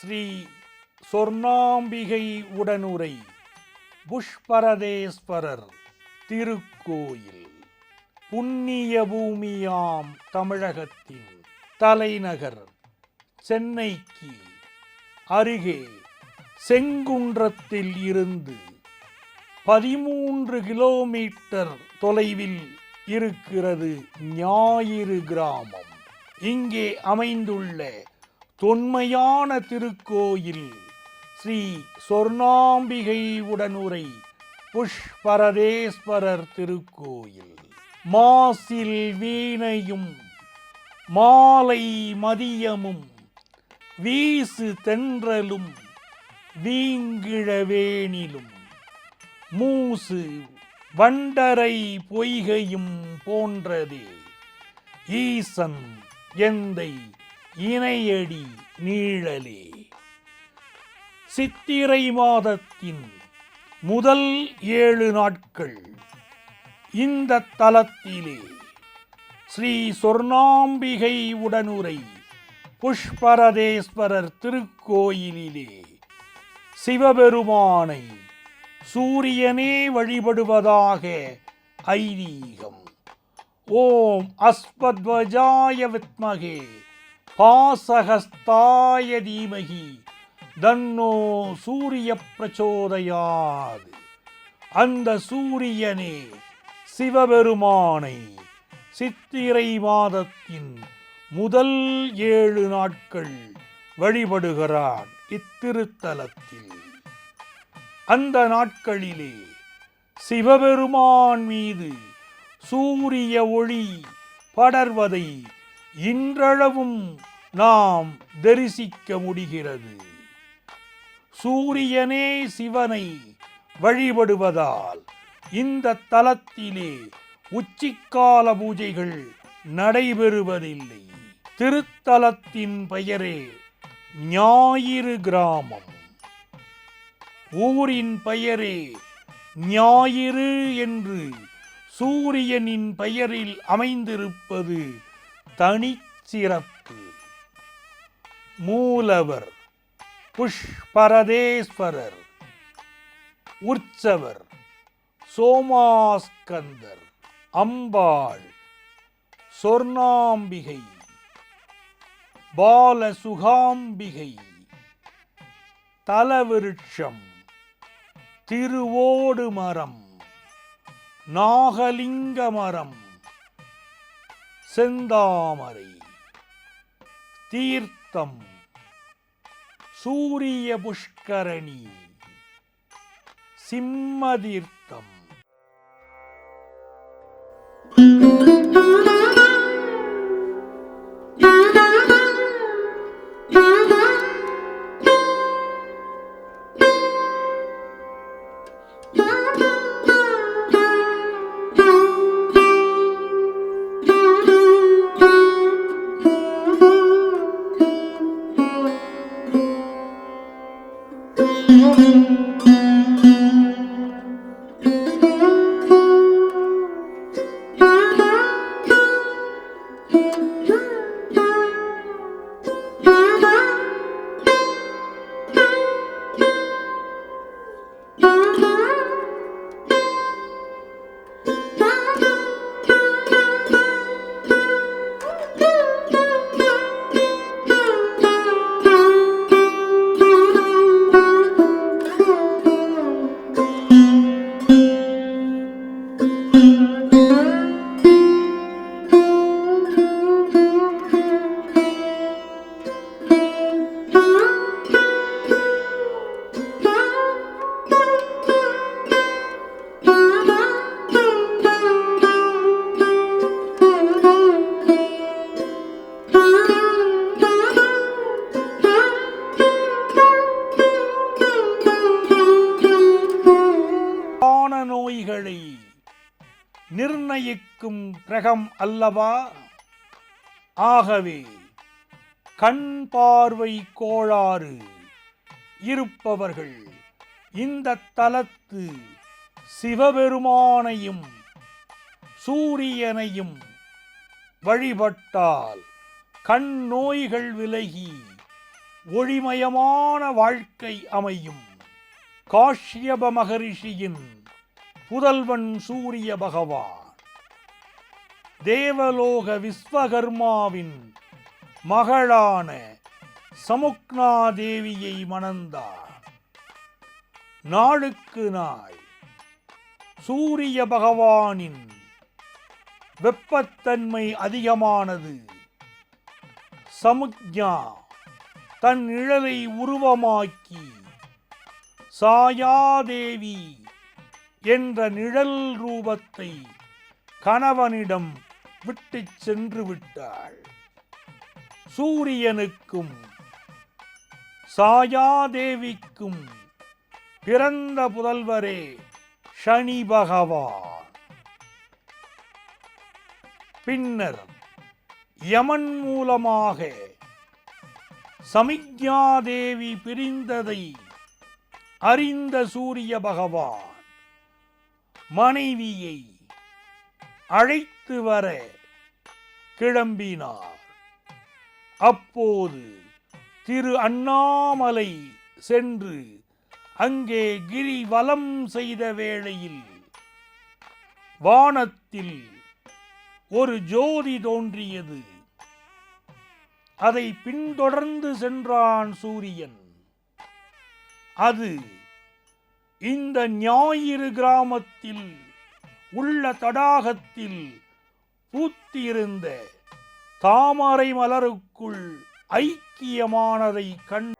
ஸ்ரீ சொர்ணாம்பிகை உடனுரை புஷ்பரதேஸ்வரர் திருக்கோயில் புண்ணிய பூமியாம் தமிழகத்தின் தலைநகர் சென்னைக்கு அருகே செங்குன்றத்தில் இருந்து 13 கிலோமீட்டர் தொலைவில் இருக்கிறது ஞாயிறு கிராமம். இங்கே அமைந்துள்ள தொன்மையான திருக்கோயில் ஸ்ரீ சொர்ணாம்பிகை உடனுரை புஷ்பரதேஸ்வரர் திருக்கோயில். மாசில் வீணையும் மாலை மதியமும் வீசு தென்றலும் வீங்கிழவேனிலும் மூசு வண்டரை பொய்கையும் போன்றதே ஈசன் எந்தை இணையடி நீழலே. சித்திரை மாதத்தின் முதல் 7 நாட்கள் இந்த தலத்திலே ஸ்ரீ சொர்ணாம்பிகை உடனுரை புஷ்பரதேஸ்வரர் திருக்கோயிலிலே சிவபெருமானை சூரியனே வழிபடுவதாக ஐதீகம். ஓம் அஸ்வத்வஜாய வித்மகே பாசஹஸ்தாய தீமகி தன்னோ சூரிய பிரச்சோதயாது. அந்த சூரியனே சிவபெருமானை சித்திரை மாதத்தின் முதல் 7 நாட்கள் வழிபடுகிறான் இத்திருத்தலத்தில். அந்த நாட்களிலே சிவபெருமான் மீது சூரிய ஒளி படர்வதை இன்றளவும் நாம் தரிசிக்க முடிகிறது. சூரியனே சிவனை வழிபடுவதால் இந்த தலத்திலே உச்சிக்கால பூஜைகள் நடைபெறுவதில்லை. திருத்தலத்தின் பெயரே ஞாயிறு கிராமம். ஊரின் பெயரே ஞாயிறு என்று சூரியனின் பெயரில் அமைந்திருப்பது தனிச்சிறப்பு. மூலவர் புஷ்பரதேஸ்வரர், உற்சவர் சோமாஸ்கந்தர், அம்பாள் சொர்ணாம்பிகை, பாலசுகாம்பிகை. தலவிருட்சம் திருவோடு மரம், நாகலிங்க மரம், செந்தாமரை. தீர்த்தம் சூரிய புஷ்கரணி, சிம்ம தீர்த்தம். நோய்களை நிர்ணயிக்கும் கிரகம் அல்லவா? ஆகவே கண் பார்வை கோளாறு இருப்பவர்கள் இந்த தலத்து சிவபெருமானையும் சூரியனையும் வழிபட்டால் கண் நோய்கள் விலகி ஒளிமயமான வாழ்க்கை அமையும். காஷ்யப மகரிஷியின் புதல்வன் சூரிய பகவான் தேவலோக விஸ்வகர்மாவின் மகளான சமுக்னா தேவியை மணந்தார். நாளுக்கு நாள் சூரிய பகவானின் வெப்பத்தன்மை அதிகமானது. சமுக்ஞா தன் நிழலை உருவமாக்கி சாயாதேவி என்ற நிழல் ரூபத்தை கணவனிடம் விட்டுச் சென்று விட்டாள். சூரியனுக்கும் சாயாதேவிக்கும் பிறந்த புதல்வரே சனி பகவான். பின்னர் யமன் மூலமாக சமிக்ஞாதேவி பிரிந்ததை அறிந்த சூரிய பகவான் மனைவியை அழைத்து வர கிளம்பினார். அப்போது திரு அண்ணாமலை சென்று அங்கே கிரிவலம் செய்த வேளையில் வானத்தில் ஒரு ஜோதி தோன்றியது. அதை பின்தொடர்ந்து சென்றான் சூரியன். அது இந்த ஞாயிறு கிராமத்தில் உள்ள தடாகத்தில் பூத்திருந்த தாமரை மலருக்குள் ஐக்கியமானதை கண்டு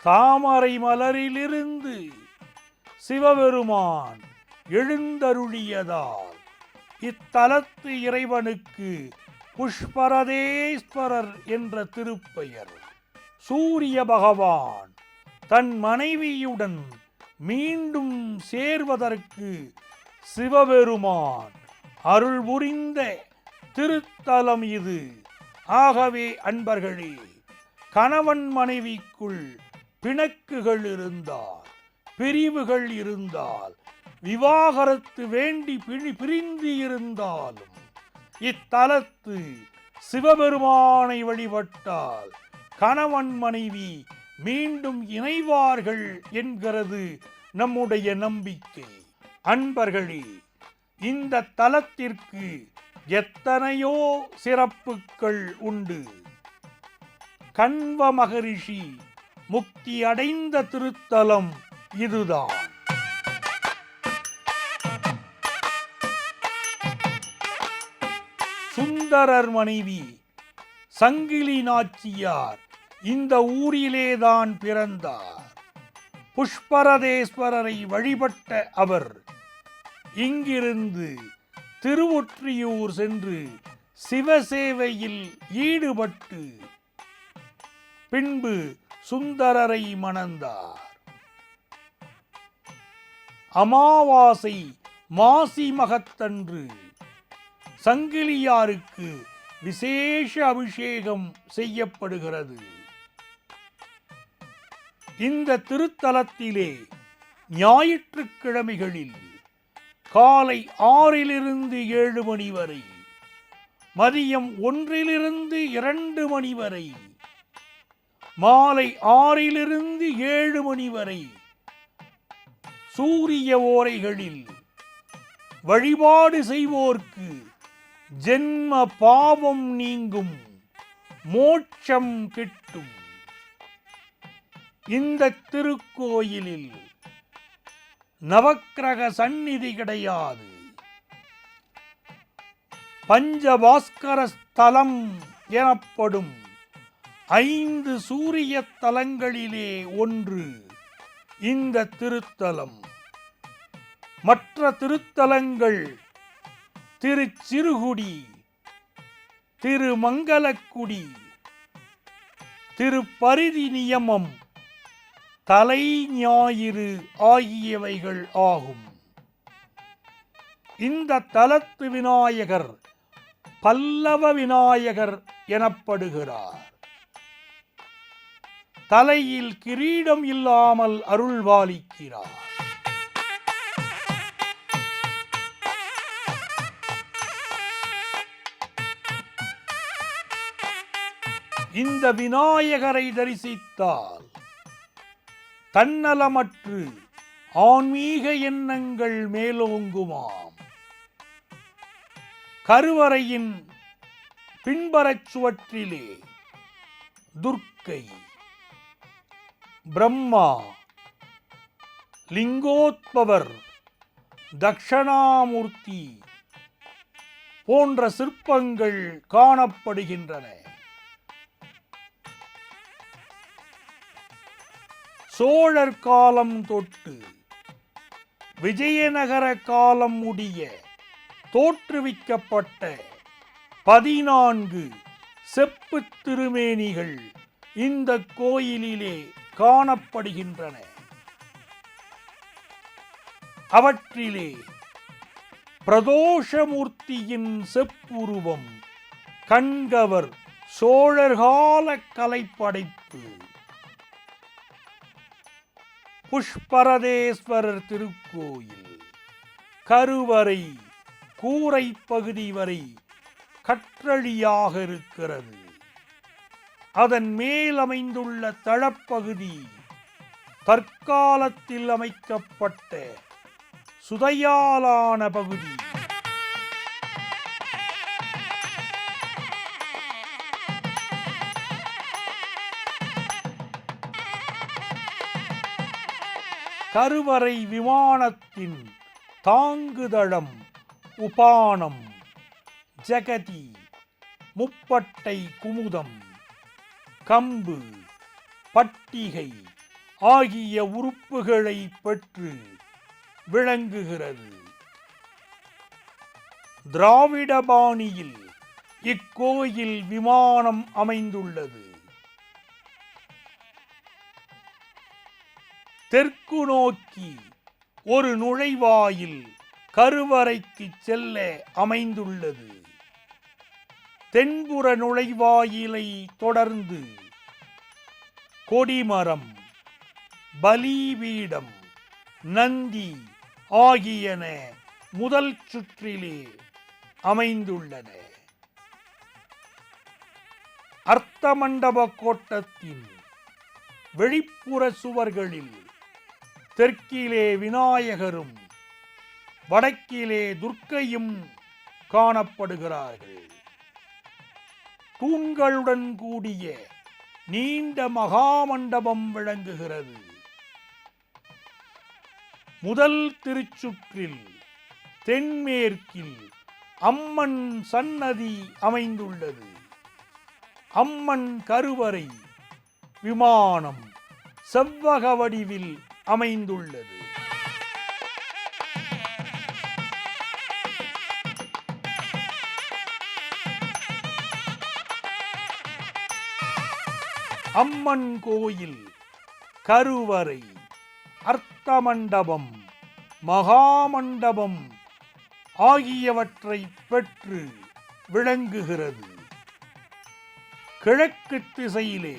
தாமரை மலரிலிருந்து சிவபெருமான் எழுந்தருளியதால் இத்தலத்து இறைவனுக்கு புஷ்பரதேஸ்வரர் என்ற திருப்பெயர். சூரிய பகவான் தன் மனைவியுடன் மீண்டும் சேர்வதற்கு சிவபெருமான் அருள் புரிந்த திருத்தலம் இது. ஆகவே அன்பர்களே, கணவன் மனைவிக்குள் பிணக்குகள் இருந்தால், பிரிவுகள் இருந்தால், விவாகரத்து வேண்டி பிரிந்து இருந்தாலும் இத்தலத்து சிவபெருமானை வழிபட்டால் கணவன் மனைவி மீண்டும் இணைவார்கள் என்கிறது நம்முடைய நம்பிக்கை. அன்பர்களே, இந்த தலத்திற்கு எத்தனையோ சிறப்புகள் உண்டு. கண்வ மகரிஷி முக்தி அடைந்த திருத்தலம் இதுதான். சுந்தரர் மனைவி சங்கிலி நாச்சியார் இந்த ஊரிலேதான் பிறந்தார். புஷ்பரதேஸ்வரரை வழிபட்ட அவர் இங்கிருந்து திருவொற்றியூர் சென்று சிவசேவையில் ஈடுபட்டு பின்பு சுந்தரரை மணந்தார். அமாவாசை மாசி மகத்தன்று சங்கிலியாருக்கு விசேஷ அபிஷேகம் செய்யப்படுகிறது. இந்த திருத்தலத்திலே ஞாயிற்றுக்கிழமைகளில் காலை 6 to 7 மணி வரை, மதியம் 1 to 2 மணி வரை, மாலை 6 to 7 மணி வரை சூரிய ஓரைகளில் வழிபாடு செய்வோர்க்கு ஜென்ம பாவம் நீங்கும், மோட்சம் கிட்டும். இந்த திருக்கோயிலில் நவக்கிரக சந்நிதி கிடையாது. பஞ்சபாஸ்கர ஸ்தலம் எனப்படும் 5 சூரிய தலங்களிலே ஒன்று இந்த திருத்தலம். மற்ற திருத்தலங்கள் திருச்சிறுகுடி, திருமங்கலக்குடி, திருப்பரிதி நியமம், தலை ஞாயிறு ஆகியவைகள் ஆகும். இந்த தலத்து விநாயகர் பல்லவ விநாயகர் எனப்படுகிறார். தலையில் கிரீடம் இல்லாமல் அருள்பாலிக்கிறார். இந்த விநாயகரை தரிசித்தால் தன்னலமற்று ஆன்மீக எண்ணங்கள் மேலோங்குமாம். கருவறையின் பின்பறச் சுவற்றிலே துர்க்கை, பிரம்மா, லிங்கோத்பவர், தக்ஷணாமூர்த்தி போன்ற சிற்பங்கள் காணப்படுகின்றன. சோழர் காலம் தொட்டு விஜயநகர காலம் முடிய தோற்றுவிக்கப்பட்ட 14 செப்புத் திருமேனிகள் இந்த கோயிலிலே காணப்படுகின்றன. அவற்றிலே பிரதோஷமூர்த்தியின் செப்புருவம் கண்கவர் சோழர்கால கலைப்படைப்பு. புஷ்பரதேஸ்வரர் திருக்கோயில் கருவறை கூரை பகுதி வரை கற்றளியாக இருக்கிறது. அதன் மேல் அமைந்துள்ள தளப்பகுதி தற்காலத்தில் அமைக்கப்பட்ட சுதையாலான பகுதி. கருவறை விமானத்தின் தாங்குதளம் உபானம், ஜெகதி, முப்பட்டை குமுதம், கம்பு, பட்டிகை ஆகிய உறுப்புகளை பெற்று விளங்குகிறது. திராவிட பாணியில் இக்கோயில் விமானம் அமைந்துள்ளது. தெற்கு நோக்கி ஒரு நுழைவாயில் கருவறைக்கு செல்ல அமைந்துள்ளது. தென்புற நுழைவாயிலை தொடர்ந்து கொடிமரம், பலிபீடம், நந்தி ஆகியன முதல் சுற்றிலே அமைந்துள்ளன. அர்த்தமண்டப கோட்டத்தின் வெளிப்புற சுவர்களில் தெற்கிலே விநாயகரும் வடக்கிலே துர்க்கையும் காணப்படுகிறார்கள். தூண்களுடன் கூடிய நீண்ட மகாமண்டபம் விளங்குகிறது. முதல் திருச்சுற்றில் தென்மேற்கில் அம்மன் சன்னதி அமைந்துள்ளது. அம்மன் கருவறை விமானம் செவ்வக வடிவில் அமைந்துள்ளது. அம்மன் கோயில் கருவறை, அர்த்தமண்டபம், மகாமண்டபம் ஆகியவற்றை பெற்று விளங்குகிறது. கிழக்கு திசையிலே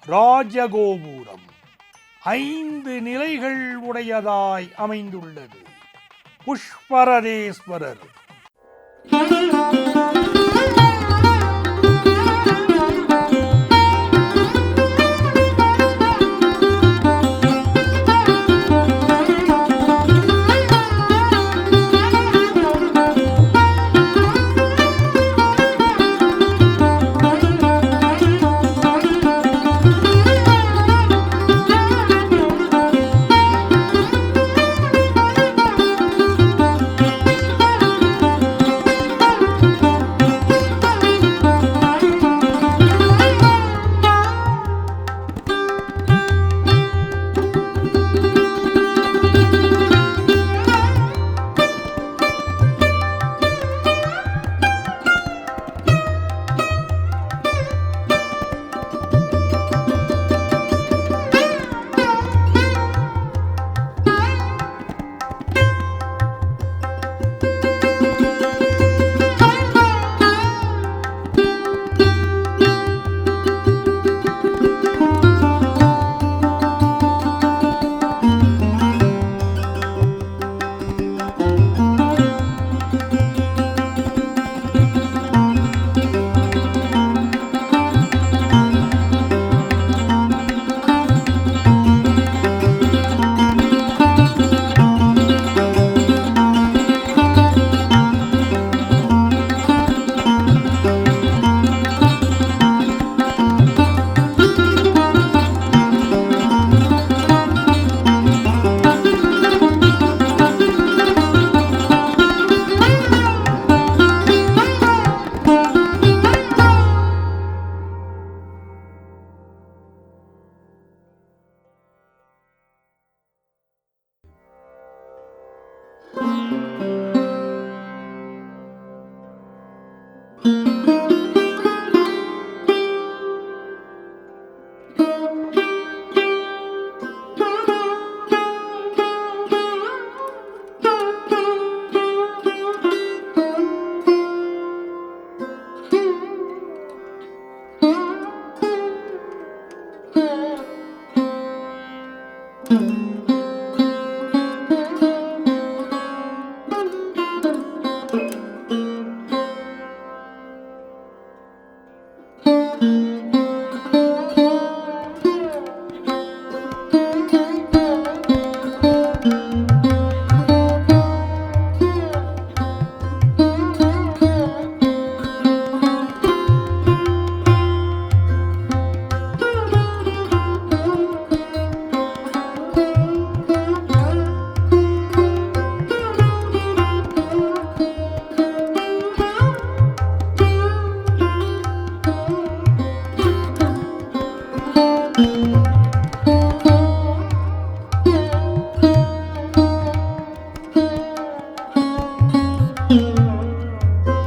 ராஜகோபுரம் 5 நிலைகள் உடையதாய் அமைந்துள்ளது. Pushparatheswarar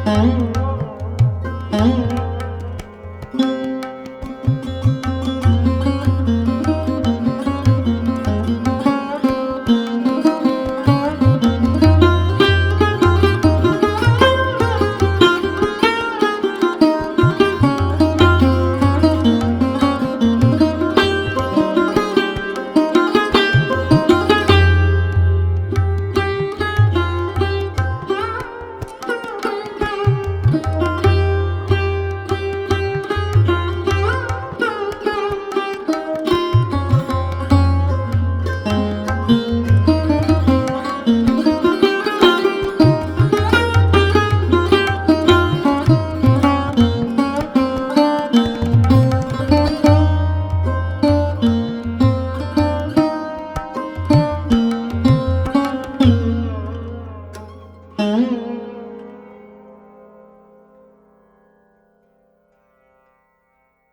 Thank you.